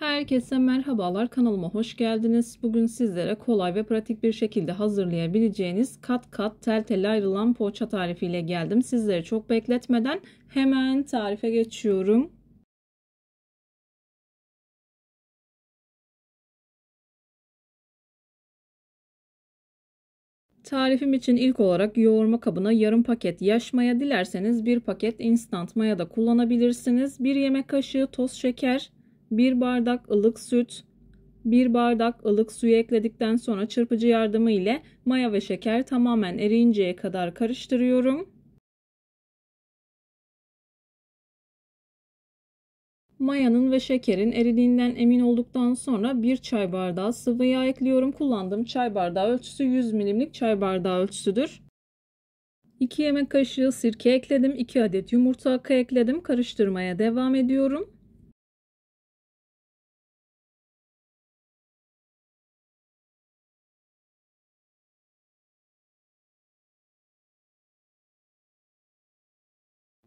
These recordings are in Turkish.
Herkese merhabalar, kanalıma hoş geldiniz. Bugün sizlere kolay ve pratik bir şekilde hazırlayabileceğiniz kat kat tel tel ayrılan poğaça tarifiyle geldim. Sizleri çok bekletmeden hemen tarife geçiyorum. Tarifim için ilk olarak yoğurma kabına yarım paket yaş maya, dilerseniz bir paket instant maya da kullanabilirsiniz. 1 yemek kaşığı toz şeker, 1 bardak ılık süt, 1 bardak ılık suyu ekledikten sonra çırpıcı yardımı ile maya ve şeker tamamen eriyinceye kadar karıştırıyorum. Mayanın ve şekerin eridiğinden emin olduktan sonra 1 çay bardağı sıvı yağ ekliyorum. Kullandığım çay bardağı ölçüsü 100 milimlik çay bardağı ölçüsüdür. 2 yemek kaşığı sirke ekledim. 2 adet yumurta akı ekledim. Karıştırmaya devam ediyorum.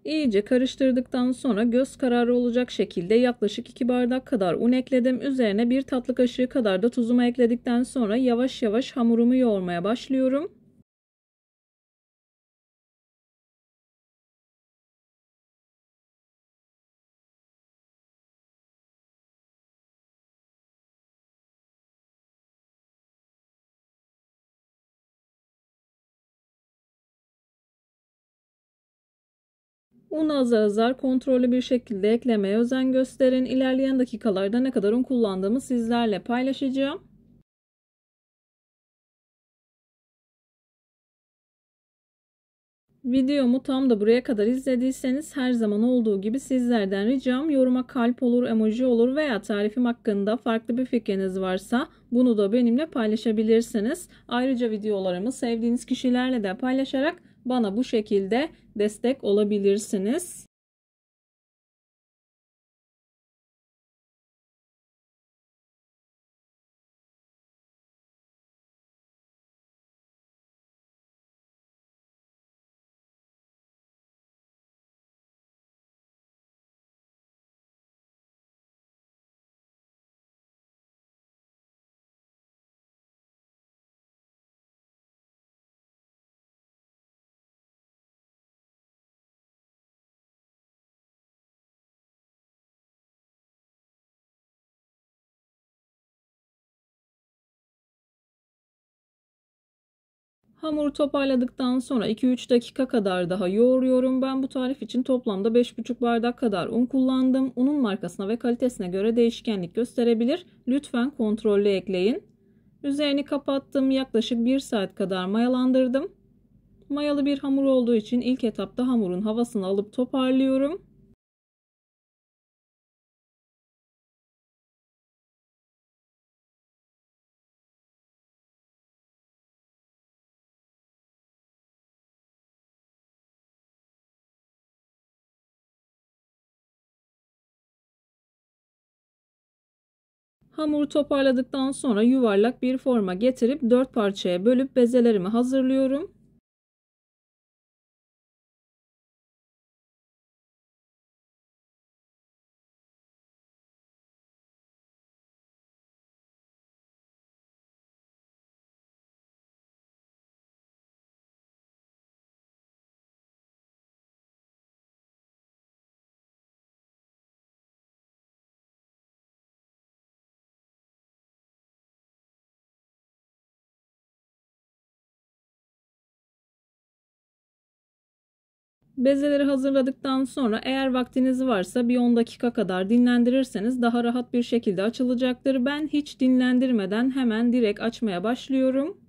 İyice karıştırdıktan sonra göz kararı olacak şekilde yaklaşık 2 bardak kadar un ekledim. Üzerine 1 tatlı kaşığı kadar da tuzumu ekledikten sonra yavaş yavaş hamurumu yoğurmaya başlıyorum. Unu azar azar kontrollü bir şekilde eklemeye özen gösterin. İlerleyen dakikalarda ne kadar un kullandığımı sizlerle paylaşacağım. Videomu tam da buraya kadar izlediyseniz her zaman olduğu gibi sizlerden ricam yoruma kalp olur, emoji olur veya tarifim hakkında farklı bir fikriniz varsa bunu da benimle paylaşabilirsiniz. Ayrıca videolarımı sevdiğiniz kişilerle de paylaşarak bana bu şekilde destek olabilirsiniz. Hamuru toparladıktan sonra 2-3 dakika kadar daha yoğuruyorum. Ben bu tarif için toplamda 5,5 bardak kadar un kullandım. Unun markasına ve kalitesine göre değişkenlik gösterebilir. Lütfen kontrollü ekleyin. Üzerini kapattım. Yaklaşık 1 saat kadar mayalandırdım. Mayalı bir hamur olduğu için ilk etapta hamurun havasını alıp toparlıyorum. Hamuru toparladıktan sonra yuvarlak bir forma getirip 4 parçaya bölüp bezelerimi hazırlıyorum. Bezeleri hazırladıktan sonra eğer vaktiniz varsa bir 10 dakika kadar dinlendirirseniz daha rahat bir şekilde açılacaktır. Ben hiç dinlendirmeden hemen direkt açmaya başlıyorum.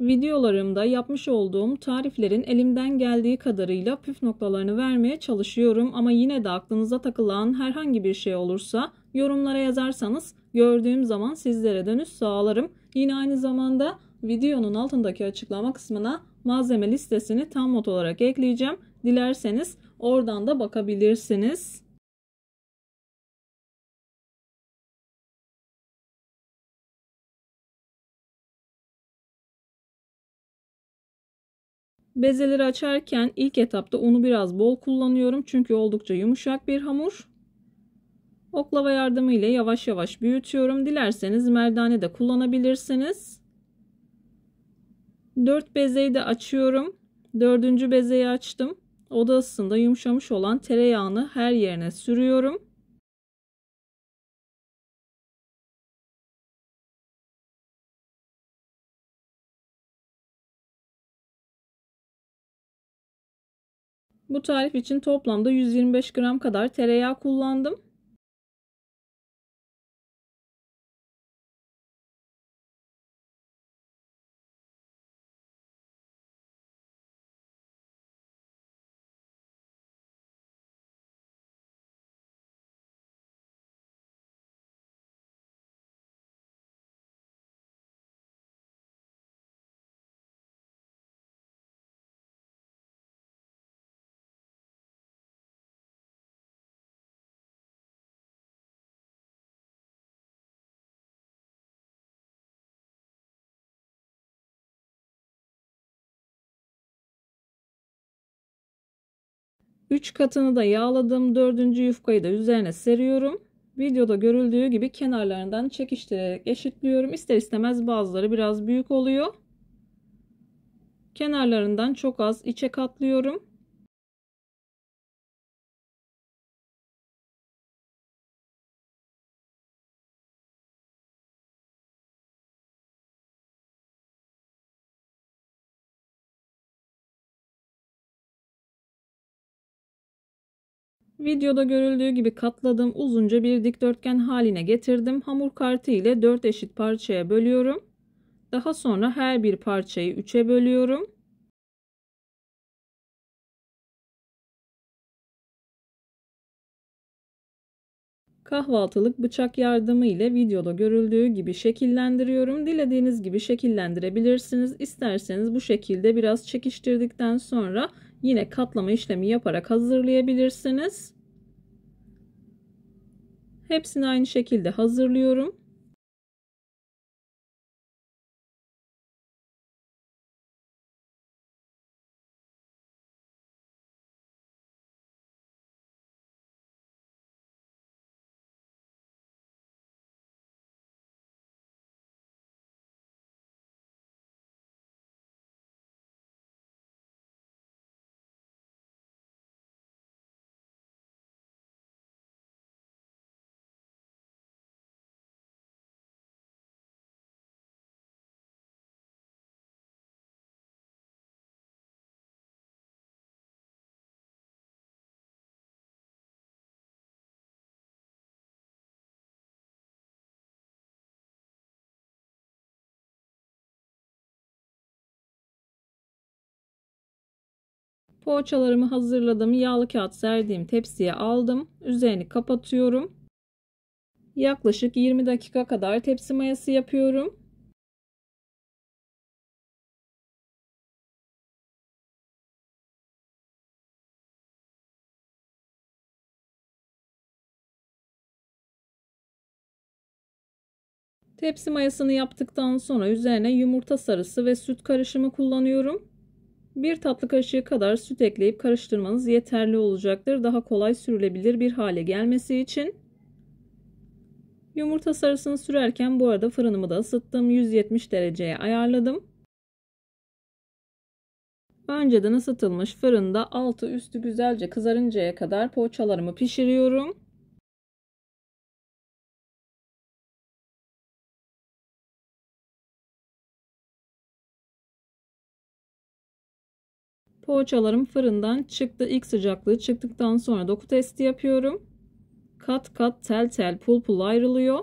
Videolarımda yapmış olduğum tariflerin elimden geldiği kadarıyla püf noktalarını vermeye çalışıyorum ama yine de aklınıza takılan herhangi bir şey olursa yorumlara yazarsanız gördüğüm zaman sizlere dönüş sağlarım. Yine aynı zamanda videonun altındaki açıklama kısmına malzeme listesini tam not olarak ekleyeceğim. Dilerseniz oradan da bakabilirsiniz. Bezeleri açarken ilk etapta unu biraz bol kullanıyorum çünkü oldukça yumuşak bir hamur. Oklava yardımıyla yavaş yavaş büyütüyorum. Dilerseniz merdane de kullanabilirsiniz. 4 bezeyi de açıyorum. 4. bezeyi açtım. Oda ısısında yumuşamış olan tereyağını her yerine sürüyorum. Bu tarif için toplamda 125 gram kadar tereyağı kullandım. Üç katını da yağladım. 4. yufkayı da üzerine seriyorum. Videoda görüldüğü gibi kenarlarından çekiştirerek eşitliyorum. İster istemez bazıları biraz büyük oluyor. Kenarlarından çok az içe katlıyorum. Videoda görüldüğü gibi katladım. Uzunca bir dikdörtgen haline getirdim. Hamur kartı ile 4 eşit parçaya bölüyorum. Daha sonra her bir parçayı 3'e bölüyorum. Kahvaltılık bıçak yardımı ile videoda görüldüğü gibi şekillendiriyorum. Dilediğiniz gibi şekillendirebilirsiniz. İsterseniz bu şekilde biraz çekiştirdikten sonra yine katlama işlemi yaparak hazırlayabilirsiniz. Hepsini aynı şekilde hazırlıyorum. Poğaçalarımı hazırladım. Yağlı kağıt serdiğim tepsiye aldım. Üzerini kapatıyorum. Yaklaşık 20 dakika kadar tepsi mayası yapıyorum. Tepsi mayasını yaptıktan sonra üzerine yumurta sarısı ve süt karışımı kullanıyorum. 1 tatlı kaşığı kadar süt ekleyip karıştırmanız yeterli olacaktır. Daha kolay sürülebilir bir hale gelmesi için. Yumurta sarısını sürerken bu arada fırınımı da ısıttım. 170 dereceye ayarladım. Önceden ısıtılmış fırında altı üstü güzelce kızarıncaya kadar poğaçalarımı pişiriyorum. Poğaçalarım fırından çıktı. İlk sıcaklığı çıktıktan sonra doku testi yapıyorum. Kat kat tel tel pul pul ayrılıyor.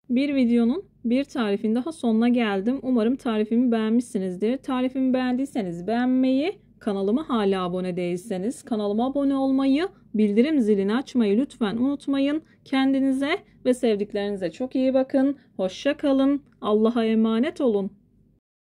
Bir videonun bir tarifin daha sonuna geldim. Umarım tarifimi beğenmişsinizdir. Tarifimi beğendiyseniz beğenmeyi, kanalıma hala abone değilseniz kanalıma abone olmayı, bildirim zilini açmayı lütfen unutmayın. Kendinize ve sevdiklerinize çok iyi bakın. Hoşça kalın. Allah'a emanet olun.